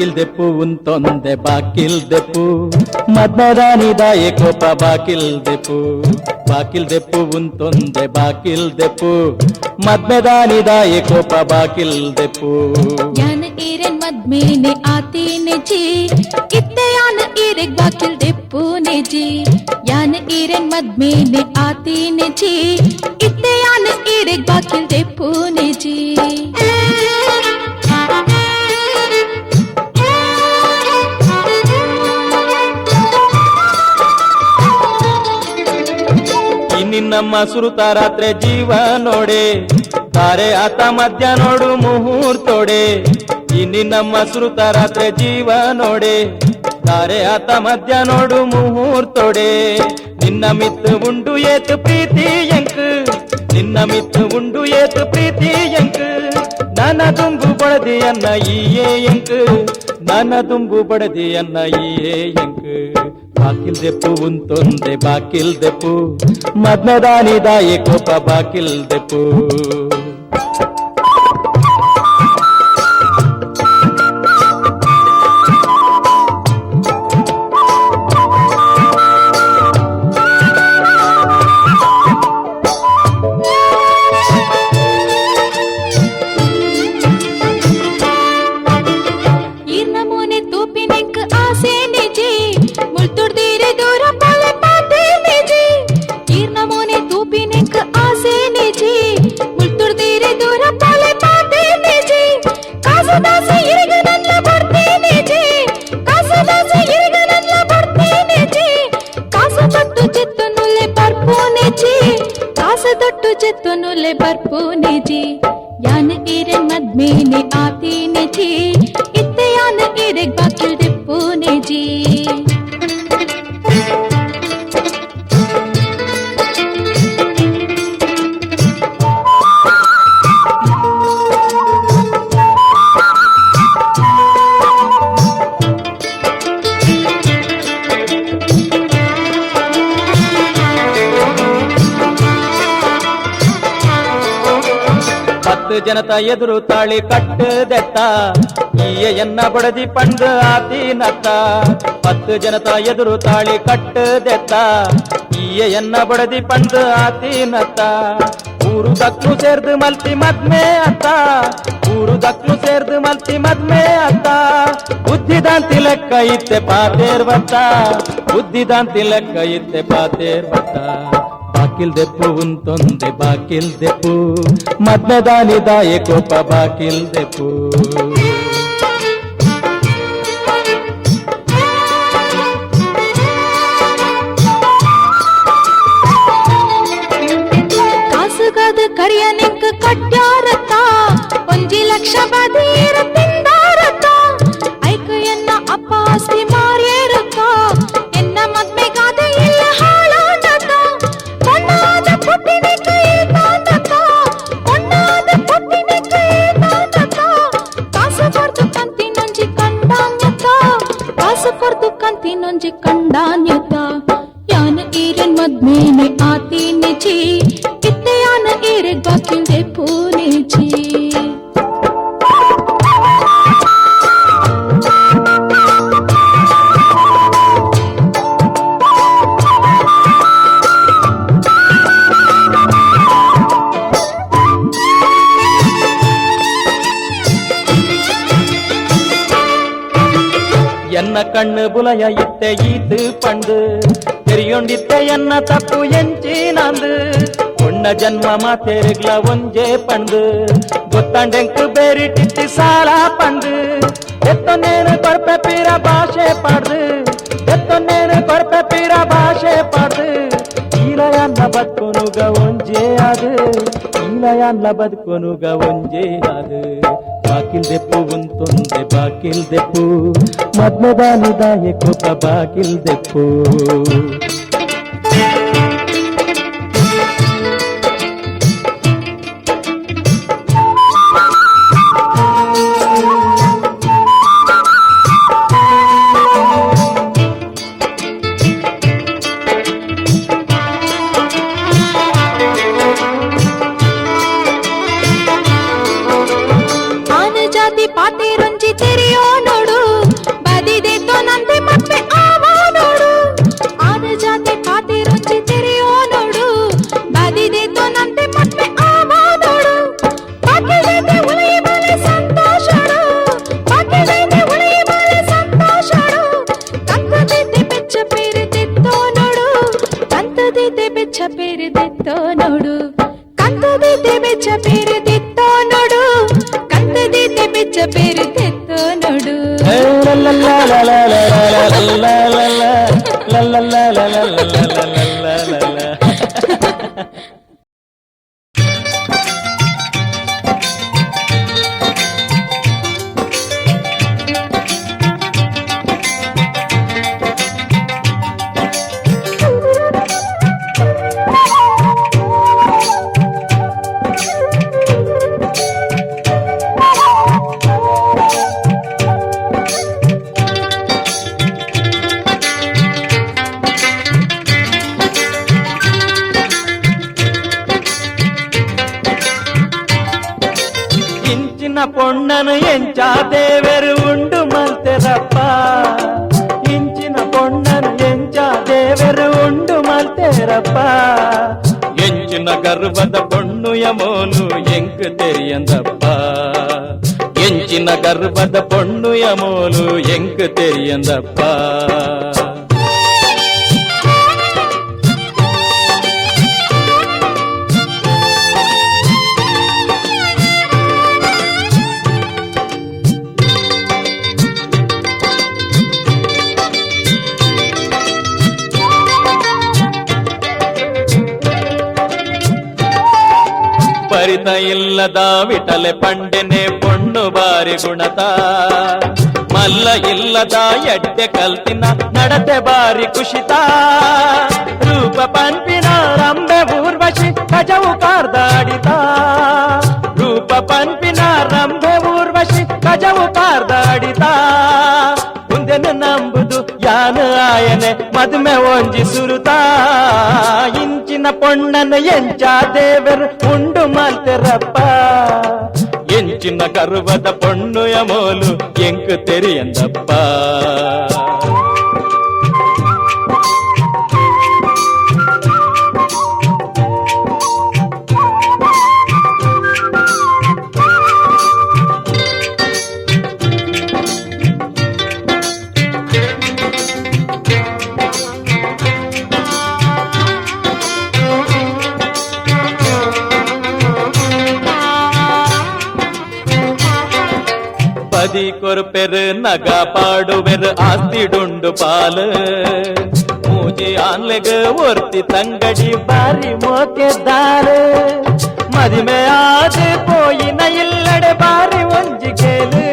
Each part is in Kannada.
ಬಾಕಿಲ್ ದೆಪ್ಪು ಉಂತೊಂದೆ ಬಾಕಿಲ್ ದೆಪ್ಪು ಮದ್ಮದಾನಿ ದಾಯೆ ಕೋಪ ಬಾಕಿಲ್ ದೆಪ್ಪು ಉಂತೊಂದೆ ಬಾಕಿಲ್ ದೆಪ್ಪು ಮದ್ಮೆದಾನಿ ದಾಯೆ ಕೋಪ ಬಾಕಿಲ್ ದೆಪ್ಪು ಯಾನ ಈರೆನ್ ಮದ್ಮೇನೆ ಆತೀನೆ ಜಿ ಇತ್ತೆ ಯಾನ ಈರೆಗ್ ಬಾಕಿಲ್ ದೆಪ್ಪುನೆ ಜಿ ಯಾನ ಈರೆನ್ ಮದ್ಮೇನೆ ಆತೀನೆ ಜಿ ಇತ್ತೆ ಯಾನ ಈರೆಗ್ ಬಾಕಿಲ್ ದೆಪ್ಪುನೆ ಜಿ ನಿನ್ನಮ್ಮ ಸುರುತ ರಾತ್ರಿ ಜೀವ ನೋಡೆ ತಾರೆ ಆತ ಮಧ್ಯ ನೋಡು ಮುಹೂರ್ತೋಡೆ ಈ ನಿನ್ನಮ್ಮ ಸುರುತ ರಾತ್ರಿ ಜೀವ ನೋಡೆ ತಾರೆ ಆತ ಮಧ್ಯ ನೋಡು ಮುಹೂರ್ತೋಡೆ ನಿನ್ನ ಮಿತ್ತು ಉಂಡು ಏತು ಪ್ರೀತಿ ಎಂಕ್ ನಿನ್ನ ಮಿತ್ತು ಉಂಡು ಏತು ಪ್ರೀತಿ ಎಂಕ್ ನನ್ನ ತುಂಬು ಬಡದಿ ಅನ್ನ ಈಯೇ ಎಂಕ್ ನನ್ನ ತುಂಬು ಬಡದಿ ಅನ್ನ ಈಯೇ ಎಂಕ್ ಬಾಕಿಲ್ ದೆಪ್ಪು ಉಂತೊಂದೆ ಬಾಕಿಲ್ ದೆಪ್ಪು ಮದ್ಮದಾನಿ ದಾಯೆ ಕೋಪ ಬಾಕಿಲ್ ದೆಪ್ಪು ಜೆತ್ತನುಲೆ ಬರ್ಪೂನೆ ಜಿ ಯಾನ ಈರೆನ್ ಮದ್ಮೇನೆ ಆತೀನೆ ಜಿ ಇತ್ತೆ ಯಾನ ಈರೆಗ್ ಬಾಕಿಲ್ ದೆಪ್ಪುನೆ ಜಿ ಜನತ ಎದುರು ತಾಳಿ ಕಟ್ಟದೆತ್ತ ಈಯ ಎನ್ನ ಬಡದಿ ಪಂಡು ಆತೀನತ್ತ 10 ಜನತ ಎದುರು ತಾಳಿ ಕಟ್ಟದೆತ್ತ ಈಯ ಎನ್ನ ಬಡದಿ ಪಂಡು ಆತೀನತ್ತ ಊರು ದಕ್ಲು ಸೇರ್ದು ಮಲ್ತಿ ಮದ್ಮೆ ಅತ್ತ ಊರು ದಕ್ಲು ಸೇರ್ದು ಮಲ್ತಿ ಮದ್ಮೆ ಅತ್ತ ಬುದ್ಧಿದಾಂತಿ ಲೆಕ್ಕ ಇತ್ತೆ ಪಾತೇರ್ವತ್ತ ಬುದ್ಧಿದಾಂತಿ ಲೆಕ್ಕ ಇತ್ತೆ ಪಾತೇರ್ವತ್ತ ಬಾಕಿಲ್ ದೆಪ್ಪು ಉಂತೊಂದೆ ಬಾಕಿಲ್ ದೆಪ್ಪು ಮದ್ಮದಾನಿ ದಾಯೆ ಕೋಪ ಬಾಕಿಲ್ ದೆಪ್ಪು ಕಾಸುಗಾದ ಕರಿಯ ನಿಂಕ ಕಟ್ಯಾರತ್ತ 1 ಲಕ್ಷ ಬದೀರ ತಿಂದಾರತ್ತ ಐಕ ಎನ್ನ ಅಪ್ಪ ಆಸ್ತಿ ಮಾರ್ಯೇರತ್ತ ಎನ್ನ ಮದ್ಮೆಗಾದ ಇಲ್ಲ ಹಾಳಾಡತ್ತ ಕೊಣ್ಣಾದ ಪುಟ್ಟಿನ ಕೈ ತಾಂದತ್ತ ಕೊಣ್ಣಾದ ಪುಟ್ಟಿನ ಕೈ ತಾಂದತ್ತ ಕಾಸು ಕೊರ್ದು ಕಂತಿ ನೊಂಜಿ ಕಂಡಾನ್ಯತ ಕಾಸು ಕೊರ್ದು ಕಂತಿ ನೊಂಜಿ ಕಂಡಾನ್ಯತ ಯಾನ ಈರೆನ್ ಮದ್ಮೇನೆ ಆತೀನೆ ಜಿ ಇತ್ತೆ ಯಾನ ಈರೆಗ್ ಬಾಕಿಲ್ ದೆಪ್ಪುನೆ ಜಿ ಎನ್ನ ಕಣ್ಣು ಬುಲಯ ಇತ್ತೆ ಈತು ಪಂಡು ತೆರಿಯೊಂಡಿತ್ತೆ ಎನ್ನ ತಪ್ಪು ಎಂಚಿ ನಂದು ಉಣ್ಣ ಜನ್ಮ ಮಾತೇರಿಗ್ಲ ಒಂಜೇ ಪಂಡು ಗೊತ್ತಂಡೆಂಕು ಬೇರಿಟ್ಟಿತ್ತಿ ಸಾಲ ಪಂಡು ಎತ್ತೊನ್ನೇನು ಕೊರ್ಪೆ ಪೀರ ಭಾಷೆ ಪಾಡ್ದು ಎತ್ತೊನ್ನೇನು ಕೊರ್ಪೆ ಪೀರ ಭಾಷೆ ಪಾಡ್ದು ಈಲಯನ್ನ ಬದುಕೊನುಗ ಒಂಜೇ ಅದು ಈಲಯನ್ನ ಬದುಕೊನುಗ ಒಂಜೇ ಅದು ಬಾಕಿಲ್ ದೆಪ್ಪು ಉಂತೊಂದೆ ಬಾಕಿಲ್ ದೆಪ್ಪು ಮದ್ಮದಾನಿ ದಾಯೆ ಕೋಪ ಬಾಕಿಲ್ ದೆಪ್ಪು ಪಾತೆ ರಂಜಿ ತೆರೆಯೋ ನೋಡು ಕಂದದಿದ್ದೆ ಬೆಚ್ಚ ಪೇರಿದಿತ್ತೋ ನೋಡು, ಕಂದದಿದ್ದೆ ಬೆಚ್ಚ ಪೇರಿದಿತ್ತೋ ನೋಡು, ಕಂದದಿದ್ದೆ ಬೆಚ್ಚ ಪೇರಿದಿತ್ತೋ ನೋಡು. பொண்ணனு எஞ்சா தேவர் உண்டு மல்தெரப்ப, ಇಂಚಿನ பொண்ணனு எஞ்சா தேவர் உண்டு மல்தெரப்ப, ಎಂಚಿನ ಗರ್ಭದ பொಣ್ಣು ಯಮೋಲು ಎಂಕ್ ತೆರಿಯಂದಪ್ಪ, ಎಂಚಿನ ಗರ್ಭದ பொಣ್ಣು ಯಮೋಲು ಎಂಕ್ ತೆರಿಯಂದಪ್ಪ. ಪರಿತ ಇಲ್ಲದ ವಿಠಲೆ ಪಂಡೆನೆ ಪೊಣ್ಣು ಬಾರಿ ಗುಣತ, ಮಲ್ಲ ಇಲ್ಲದ ಎಡ್ಡೆ ಕಲ್ತಿನ ನಡತೆ ಬಾರಿ ಕುಶಿತ, ರೂಪ ಪಂಪಿನ ರಂಬೆ ಊರ್ವಶಿ ಗಜವು ಕಾರ್ದಾಡಿತ, ರೂಪ ಪಂಪಿನ ರಂಬೆ ಊರ್ವಶಿ ಗಜವು ಕಾರ್ದಾಡಿತ, ಮುಂದೆನೆ ನಂಬುದು ಯಾನು ಆಯನೆ ಮದುಮೆ ಒಂಜಿ ಸುರುತ, ಇಂಚಿನ ಪೊಣ್ಣನ ಎಂಚ ದೇವರು ಉಂಡು ಮಲ್ತೆರಪ್ಪ, ಎಂಚಿನ ಗರ್ವದ ಪೊಣ್ಣು ಯಮೋಲು ಎಂಕ್ ತೆರಿಯಂದಪ್ಪ. பதி கொருப்பெரு நகா பாடுவெரு ஆஸ்திடுண்டு பாலு, ಮೂಜಿ ಆನ್ಲೆಗ್ ಒರ್ತಿ ತಂಗಡಿ ಬಾರಿ ಮೋಕೆದ್ದಾರು, ಮದಿಮೆ ಆದು ಪೋಯಿನ ಇಲ್ಲಡೆ ಬಾರಿ ಒಂಜಿ ಕೇಲು,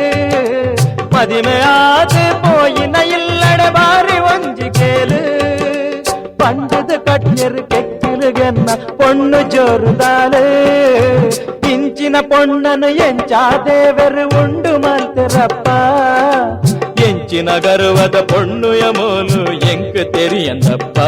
ಮದಿಮೆ ಆದು ಪೋಯಿನ ಇಲ್ಲಡೆ ಬಾರಿ ಒಂಜಿ ಕೇಲು, ಪಂಡದ ಕಟ್ಯರು ಕೆಕ್ಕಿಲುಗೆನ್ನ ಪೊಣ್ಣು ಜೋರುದಾಲು, ಇಂಚಿನ ಪೊಣ್ಣನು ಎಂಚಾ ದೇವರು ಉಂಡು ಮಲ್ತೆರಪ್ಪ, ಎಂಚಿನ ಗರ್ವದ ಪೊಣ್ಣು ಯಮೋಲು ಎಂಕ್ ತೆರಿಯಂದಪ್ಪ.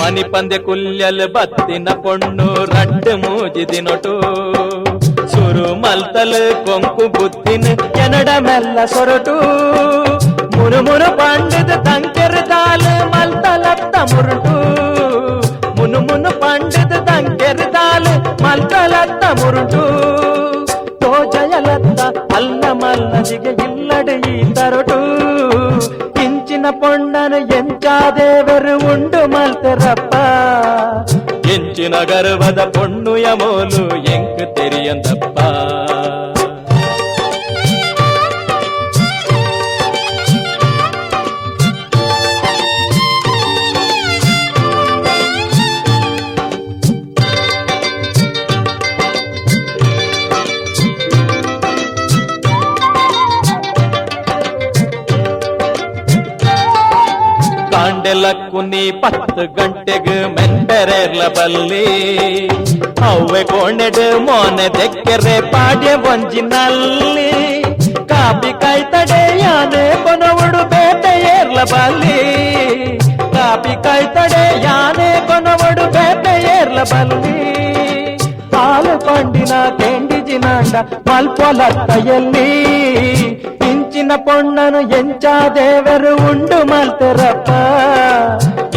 ಮನಿ ಪಂದೆ ಕುಲ್ಯಲ್ ಬತ್ತಿನ ಪೊಣ್ಣು ರಡ್ಡು ಮೂಜಿದಿನೊಟು, ಸುರು ಮಲ್ತಲ್ ಕೊಂಕು ಬುತ್ತಿನ ಎನಡ ಮೆಲ್ಲ ಸೊರಟು, ಮುರು ಮುರು ಪಂಡದ ತಂಕೆರ್ ದಾಲ್ ಮಲ್ತಲತ್ತ ಮುರುಟು, ಮುನು ಮುನು ಪಂಡದ ತಂಕೆರ್ ದಾಲ್ ಮಲ್ತಲತ್ತ ಮುರುಟು, ತೋಜಯಲತ್ತ ಅಲ್ಲ ಮಲ್ಲದಿಗೆ ಇಲ್ಲಡೆ ಈ ತರಟು, ಇಂಚಿನ ಪೊಣ್ಣನು ಎಂಚಾ ದೇವರು ಉಂಡು ಮಲ್ತೆರಪ್ಪ, ಎಂಚಿನ ಗರ್ವದ ಪೊಣ್ಣು ಯಮೋಲು ಎಂಕ್ ತೆರಿಯಂದಪ್ಪ. ಕಾಂಡೆಲಕ್ಕುನಿ 10 ಗಂಟೆಗೆ ಮೆಂಟರೆರ್ಲ ಬಲ್ಲಿ, ಅವ್ವೆ ಕೊಂಡೆಡು ಮೋನೆ ದೆಕ್ಕೆರೆ ಪಾಡ್ಯ ಒಂಜಿನಲ್ಲಿ, ಕಾಪಿ ಕಾಯ್ತಡೆ ಯಾನೆ ಕೊನವುಡು ಬೇಟೆ ಏರ್ಲ ಬಲ್ಲಿ, ಬಲ್ಲಿ ಹಾಲು ಪಂಡಿನ ಕೆಂಡಿಜಿನಾಂಡ ಮಲ್ಪೊಲತ್ತಯಲ್ಲಿ ಇಂಚಿನ ಪೊಣ್ಣನು ಎಂಚ ದೇವರು ಉಂಡು ಮಲ್ತೆರಪ್ಪ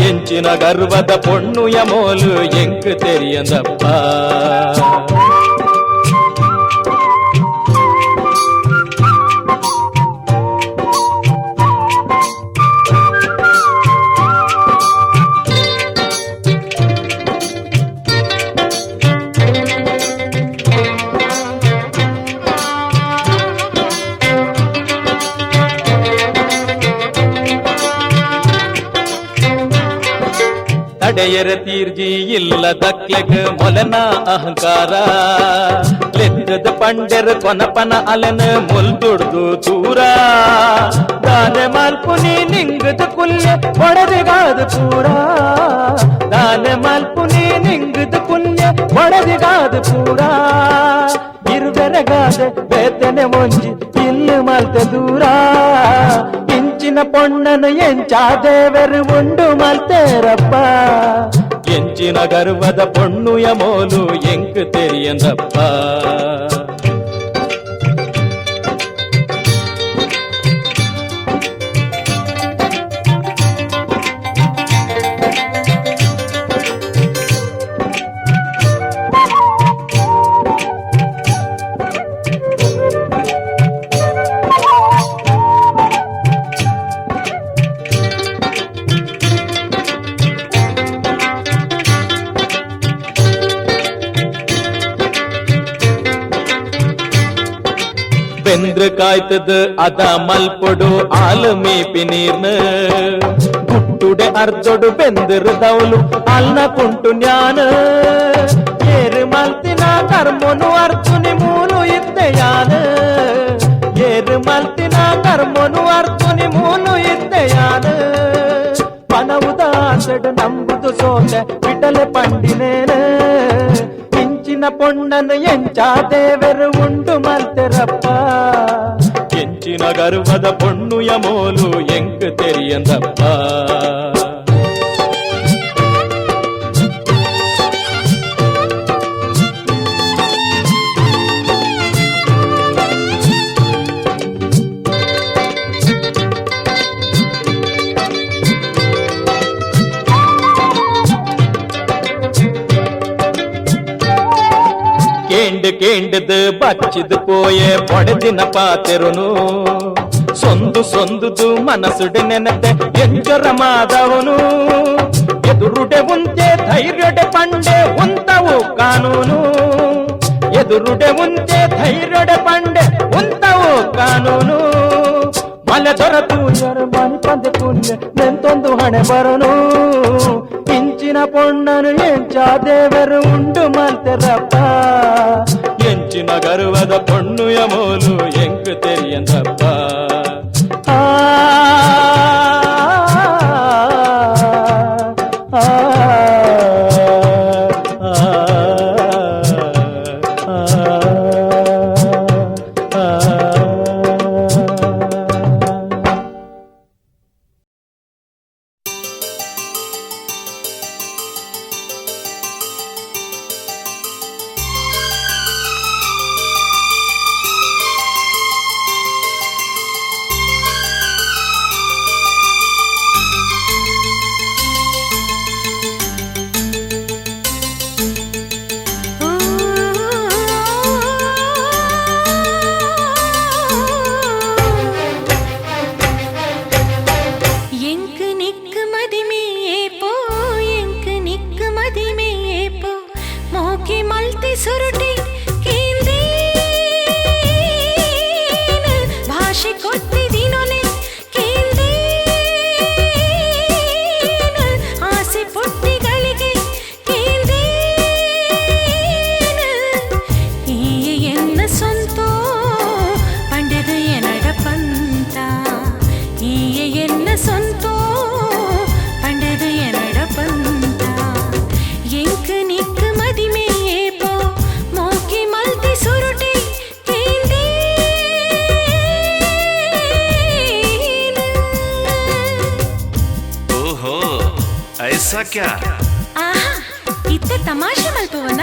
ಎಂಚಿನ ಗರ್ವದ ಪೊಣ್ಣು ಯಮೋಲು ಎಂಕ್ ತೆರಿಯಂದಪ್ಪ ತಡೆಯರ ತೀರ್ಜಿ ಇಲ್ಲ ದಕ್ಲೆಗ ಮೊಲನ ಅಹಂಕಾರ ಲೆತ್ತದ ಪಂಡೆರ ಕೊನಪನ ಅಲೆನ ಮುಲ್ದುಡ್ದು ದೂರ ದಾನೆ ಮಲ್ಪುನಿ ನಿಂಗದ ಕುಲ್ಯ ಒಡೆದಿಗಾದ ಪೂರ ದಾನೆ ಮಲ್ಪುನಿ ನಿಂಗದ ಕುಲ್ಯ ಒಡೆದಿಗಾದ ಪೂರ ಇರುವೆರಗಾದ ಬೇತನೆ ಮುಂಜಿ ಇಲ್ಲಿ ಮಲ್ತೆ ದೂರ ಇಂಚಿನ ಪೊಣ್ಣನು ಎಂಚ ದೇವರು ಉಂಡು ಮಲ್ತೇರಪ್ಪ ಎಂಚಿನ ಗರ್ವದ ಪೊಣ್ಣು ಯಮೋಲು ಎಂಕ್ ತೆರಿಯಂದಪ್ಪ ಬೆಂದ್ರ ಕಾಯ್ತದ ಅದ ಮಲ್ಪೊಡು ಆಲು ಮೇಪಿ ನೀರ್ನ ಗುಟ್ಟುಡೆ ಅರ್ಧೊಡು ಬೆಂದ್ರ ದೌಲು ಅಲ್ನ ಕುಂಟು ಜ್ಞಾನ ಏರು ಮಲ್ತಿನ ಕರ್ಮನು ಅರ್ಥುನಿ ಮೂಲು ಇದ್ದೆಯಾನ ಏರು ಮಲ್ತಿನ ಕರ್ಮನು ಅರ್ಥುನಿ ಮೂಲು ಇದ್ದೆಯಾನ ಪನವುದಾಸಡು ನಂಬುದು ಸೋತೆ ಬಿಡಲೆ ಪಂಡಿನೇನ ಇಂಚಿನ ಪೊಣ್ಣನು ಎಂಚ ದೇವರು ಉಂಡು ಮಲ್ತೆರಪ್ಪ ಎಂಚಿನ ಗರ್ವದ ಪೊಣ್ಣು ಯಮೋಲು ಎಂಕ್ ತೆರಿಯಂದಪ್ಪ ಕೇಂಡದು ಬಚ್ಚಿದು ಪೋಯೆ ಪೊಡೆದಿನ ಪಾತೆರುನು ಸೊಂದು ಸೊಂದುದು ಮನಸುಡೆ ನೆನತೆ ಎಂಜರ ಮಾದವನು ಎದುರುಡೆ ಉಂತೆ ಧೈರ್ಯಡೆ ಪಂಡೆ ಉಂತವು ಕಾನೂನು ಎದುರುಡೆ ಉಂತೆ ಧೈರ್ಯಡೆ ಪಂಡೆ ಉಂತವು ಕಾನೂನು ಮಲೆ ದೊರತು ಯಾರ ಮನೆ ಪಂದೆ ಪುಣ್ಯ ನೆಂತೊಂದು ಹಣೆ ಬರನು ಇಂಚಿನ ಪೊಣ್ಣನು ಎಂಚ ದೇವರು ಉಂಡು ಮಲ್ತೆರಪ್ಪ ಎಂಚಿನ ಗರ್ವದ ಪೊಣ್ಣು ಯಮೋಲು ಎಂಕ್ ತೆರಿಯಂದಪ್ಪ ಆ ऐसा क्या? ಇತ್ತೆ ತಮಾಷೆ ಮಲ್ಪವನ.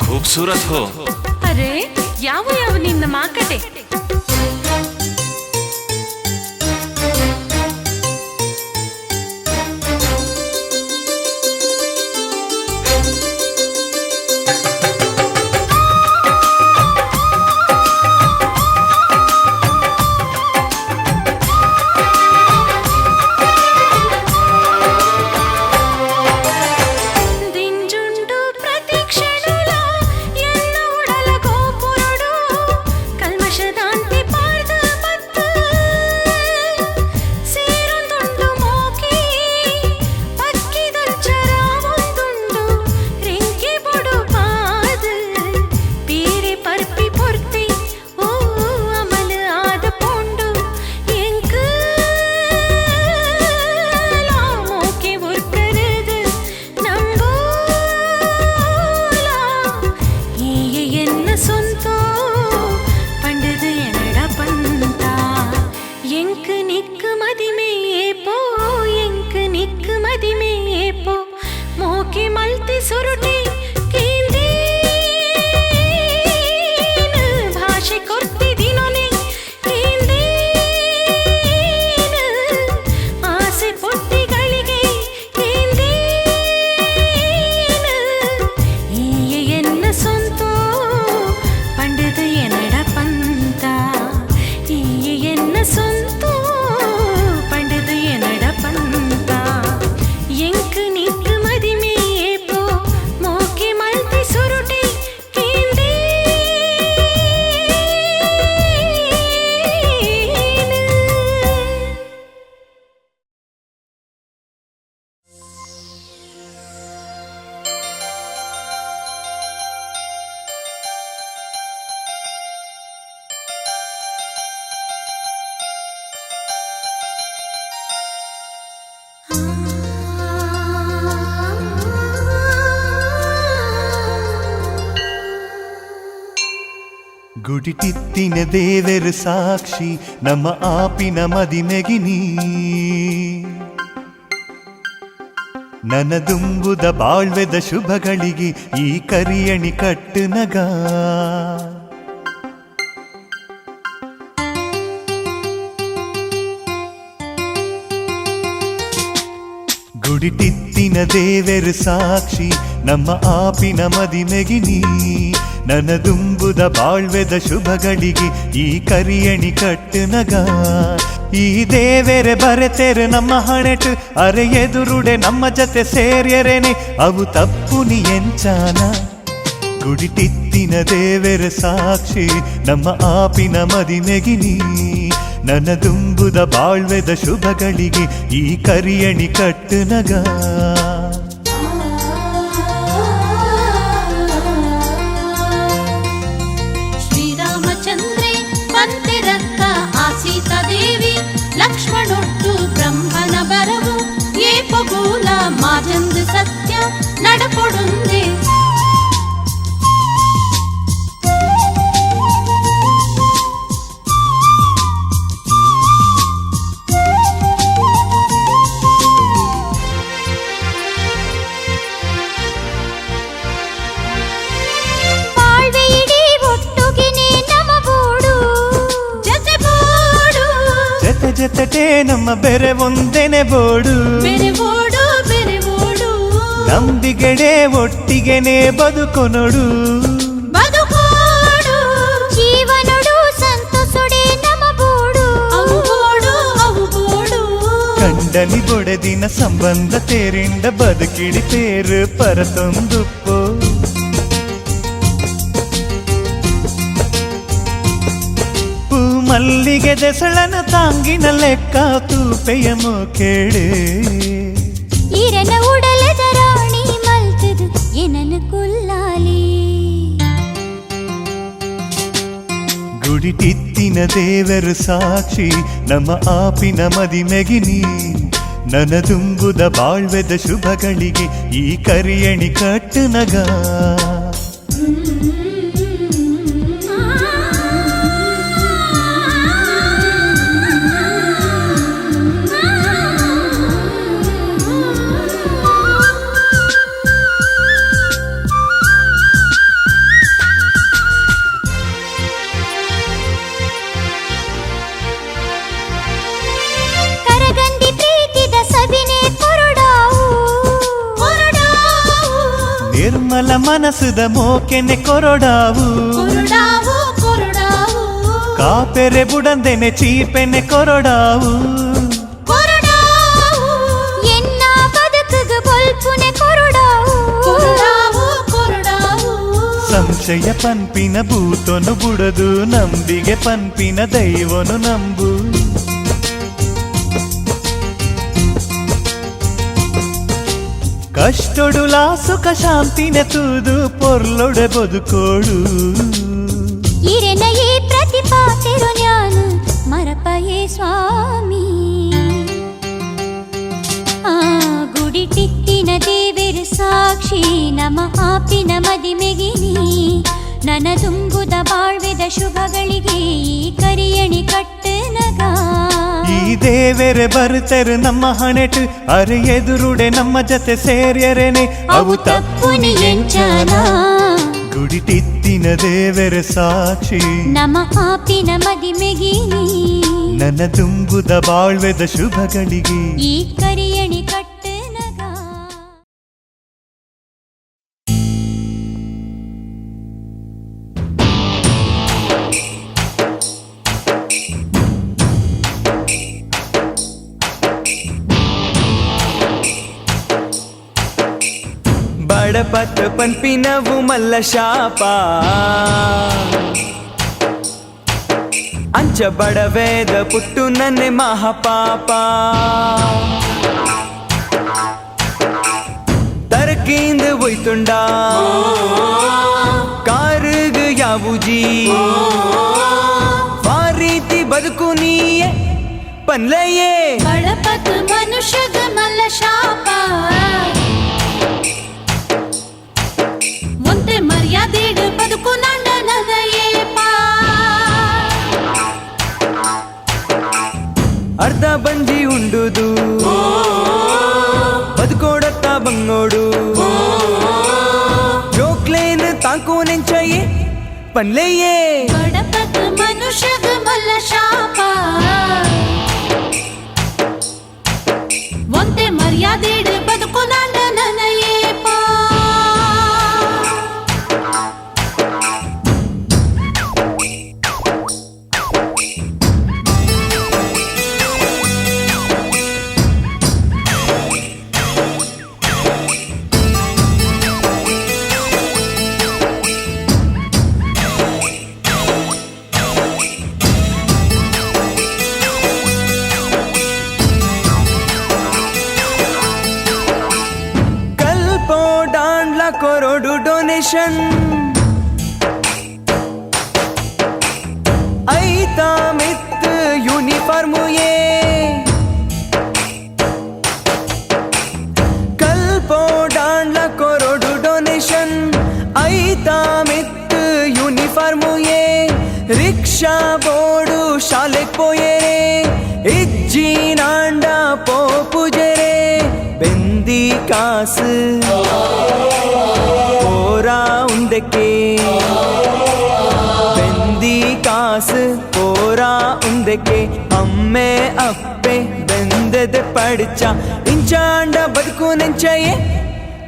खूबसूरत हो. अरे ಯಾವ ಯಾವ ನಿನ್ನ ಮಾಕಟೆ. ಗುಡಿಟಿತ್ತಿನ ದೇವರು ಸಾಕ್ಷಿ ನಮ್ಮ ಆಪಿನ ಮದಿಮೆಗಿನಿ ನನದುಂಬುದ ಬಾಳ್ವೆದ ಶುಭಗಳಿಗೆ ಈ ಕರಿಯಣಿ ಕಟ್ಟು ನಗ ಗುಡಿಟಿತ್ತಿನ ದೇವರು ಸಾಕ್ಷಿ ನಮ್ಮ ಆಪಿನ ಮದಿಮೆಗಿನಿ ನನದುಂಬುದ ಬಾಳ್ವೆದ ಶುಭಗಳಿಗೆ ಈ ಕರಿಯಣಿ ಕಟ್ಟು ನಗ ಈ ದೇವೆರೆ ಬರೆತೆರೆ ನಮ್ಮ ಹಣೆಟು ಅರೆ ಎದುರುಡೆ ನಮ್ಮ ಜೊತೆ ಸೇರ್ಯರೇನೆ ಅವು ತಪ್ಪು ನೀ ಎಂಚಾನ ಗುಡಿಟಿತ್ತಿನ ದೇವೆರೆ ಸಾಕ್ಷಿ ನಮ್ಮ ಆಪಿನ ಮದಿಮೆಗಿನಿ ನನದುಂಬುದ ಬಾಳ್ವೆದ ಶುಭಗಳಿಗೆ ಈ ಕರಿಯಣಿ ಕಟ್ಟು ನಗ ಸೀತಾದೇವಿ ಲಕ್ಷ್ಮಣೊಟ್ಟು ಬ್ರಹ್ಮನ ಬರವು ಏಪಗೂಲ ಮಾಜಂದು ಸತ್ಯ ನಡಪೊಡುಂದೆ ಜೊತೆಟೇ ನಮ್ಮ ಬೆರೆ ಒಂದೇನೆ ಬೋಡು ಬೇರೆ ಓಡು ಬೇರೆ ಓಡು ನಂಬಿಗೆಡೆ ಒಟ್ಟಿಗೆನೆ ಬದುಕೊನೊಡು ಬದುಕೋಡು ಜೀವನೊಡು ಸಂತೋಷೊಡೆ ನಮ ಬೋಡು ಅವು ಬೋಡು ಕಂಡನಿ ಬೊಡೆದಿನ ಸಂಬಂಧ ತೇರಿಂಡ ಬದುಕಿಡಿ ತೇರು ಪರತೊಂದುಪ್ಪೋ ಮಲ್ಲಿಗೆ ದೆಸಳನ ತಾಂಗಿನ ಲೆಕ್ಕ ತೂಪೆಯ ಮೋಕೇಡು ಈರನ ಉಡಲದ ರಾಣಿ ಮಲ್ತದು ಏನನು ಕುಲ್ಲಾಲಿ ಗುಡಿಟಿತ್ತಿನ ದೇವರು ಸಾಕ್ಷಿ ನಮ್ಮ ಆಪಿನ ಮದಿಮೆಗಿನಿ ನನದುಂಬುದ ಬಾಳ್ವೆದ ಶುಭಗಳಿಗೆ ಈ ಕರಿಯಣಿ ಕಟ್ಟು ನಗ ಕರಗಂದಿ ಪ್ರೀತಿದ ಸವಿನೆ ಕೊರಡಾವು ನಿರ್ಮಲ ಮನಸ್ಸುದ ಮೋಕೆನೆ ಕೊರಡಾವು ಕಾಪೆರೆ ಬುಡಂದೆನೆ ಚೀಪೆನೆ ಕೊರಡಾವು ಎನ್ನ ಬದುಕುಗು ಬೊಲ್ಪುನೆ ಕೊರಡಾವು ಸಂಶಯ ಪನ್ಪಿನ ಭೂತೊನು ಬುಡದು ನಂಬಿಗೆ ಪನ್ಪಿನ ದೈವನು ನಂಬು ಕಷ್ಟೊಡುಲ ಸುಖ ಶಾಂತಿನ ತೂದು ಪೊರ್ಲೊಡೆ ಬದುಕೋಡು ಈರೆನ ಈ ಪ್ರತಿಪಾತಿರು ಜ್ಞಾನ ಮರಪಯೇ ಸ್ವಾಮಿ ಆ ಗುಡಿಟಿತ್ತಿನ ದೇವರು ಸಾಕ್ಷಿ ನಮ ಆಪಿನ ಮದಿಮೆಗಿನಿ ನನದುಂಬುದ ಬಾಳ್ವೆದ ಶುಭಗಳಿಗೆ ಈ ಕರಿಯಣಿ ಕಟ್ಟು ನಗ ಈ ದೇವರೆ ಬರುತ್ತರು ನಮ್ಮ ಹಣೆಟು ಅರೆ ಎದುರುಡೆ ನಮ್ಮ ಜೊತೆ ಸೇರ್ಯರೇನೆ ಅವು ತಪ್ಪುನಿ ಎಂಚನ ಗುಡಿಟಿತ್ತಿನ ದೇವರ ಸಾಕ್ಷಿ ನಮ ಆಪಿನ ಮದಿಮೆಗಿನಿ ನನ್ನ ತುಂಬುದ ಬಾಳ್ವೆದ ಶುಭಗಳಿಗೆ ಈ ಕರಿಯಣಿ ಕಟ್ಟು ನಗ ಬಡಪತ್ ಪನ್ಪಿನವು ಮಲ್ಲ ಶಾಪ ಅಂಚ ಬಡವೇದ ಪುಟ್ಟು ನನ್ನೆ ಮಹಾಪಾಪ ತರಕಿಂದ ಒಯ್ತುಂಡ ಕಾರುಗ ಯಾವುಜಿ ವಾರೀತಿ ಬದುಕು ನೀಯೇ ಪನ್ಲೆಯೇ ಬಡಪತ್ ಮನುಷ್ಯಗ ಮಲ್ಲ ಶಾಪ ಮುಂದೆ ಮರ್ಯಾದೆಡು ಬದುಕು ನಂಡ ನದಯೇಪ ಅರ್ಧ ಬಂಜಿ ಉಂಡುದು ಬದುಕೋಡತ್ತ ಬಂಗೋಡು ಜೋಕ್ಲೇನ್ ತಾಕೋ ನೆಂಚಯೇ ಪನ್ಲೆಯೇ ಬಡಪತ್ ಮನುಷ್ಯಗ ಮಲ್ಲ ಶಾಪ ಒಂತೆ ಮರ್ಯಾದೆಡು ಬದುಕು ನಂಡ ನನಯೇಪ करोड़ डोनेशन ऐता मित यूनिफॉर्म ये कल्पो डांडला करोड़ डोनेशन ऐता मित यूनिफॉर्म ये रिक्शा बोर्ड शाले पोये रे इज्जी नांडा पो पूजे रे बेंदी कास पोरा उंदके बेंदी कास पोरा उंदके हम അമ്മേ അപ്പേ ബന്ധത് പഠിച്ച ഇഞ്ചാണ്ട ബതുക്കു നെഞ്ചയെ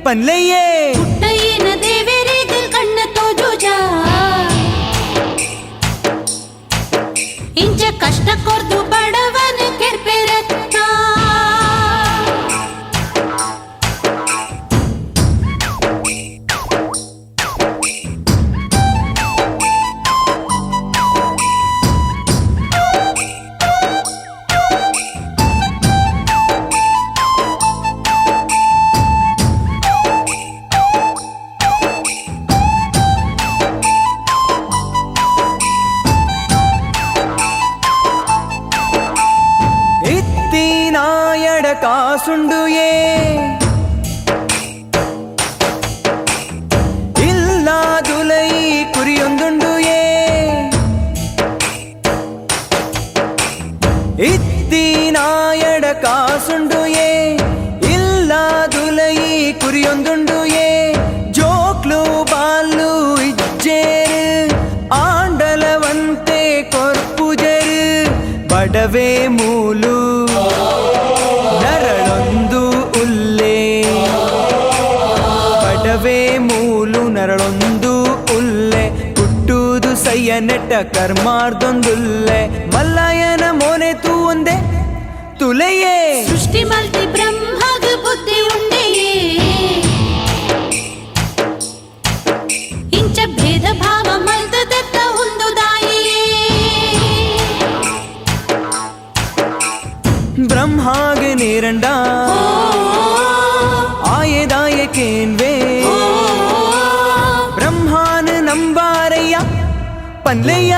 പൻലയ്യേ പുട്ടയ്യന ദേവരേകൾ കണ്ണത്തോ ജൂജಾ ಇಂಚ ಕಷ್ಟ ಕೊರ್ದು ಬಡವನ ಕೆರ್ಪೆರತ್ತ ഇത്തിനായട കാസുണ്ടുയേ ഇല്ലാതുലൈ കുറിയൊന്നുണ്ടുയേ ഇത്തിനായട കാസുണ്ടുയേ ഇല്ലാതുലൈ കുറിയൊന്നുണ്ടുയേ ജോക്ಲು ಬಾಲು ಇಜ್ಜೇರು ಆಂಡಲವಂತೆ ಕೊರ್ಪುಜರು ಬಡವೆ ಮೂಲು ನರಳೊಂದು ಉಲ್ಲೆ ಬಡವೆ ಮೂಲು ನರಳೊಂದು ಉಲ್ಲೆ ಹುಟ್ಟುವುದು ಸಯ್ಯ ನೆಟ್ಟ ಕರ್ಮಾರ್ದೊಂದುಲ್ಲೆ ಮಲ್ಲಯ್ಯನ ಮೋನೆ ತೂ ಒಂದೇ ತುಲೆಯೇ ಸೃಷ್ಟಿ ಮಲ್ತಿ ಬ್ರಹ್ಮಗ ಬುದ್ಧಿ ಉಂಡೆಯೇ ಇಂಚ ಭೇದ ಭಾವ ಮಲ್ದದತ್ತ ಹುಂದುದಾಯಿಯೇ ಬ್ರಹ್ಮಾಗೆ ನೇರಂಡ ಆಯದಾಯಕೇನ್ವೇ ಬ್ರಹ್ಮಾನ ನಂಬಾರಯ್ಯ ಪನ್ಲೆಯ್ಯ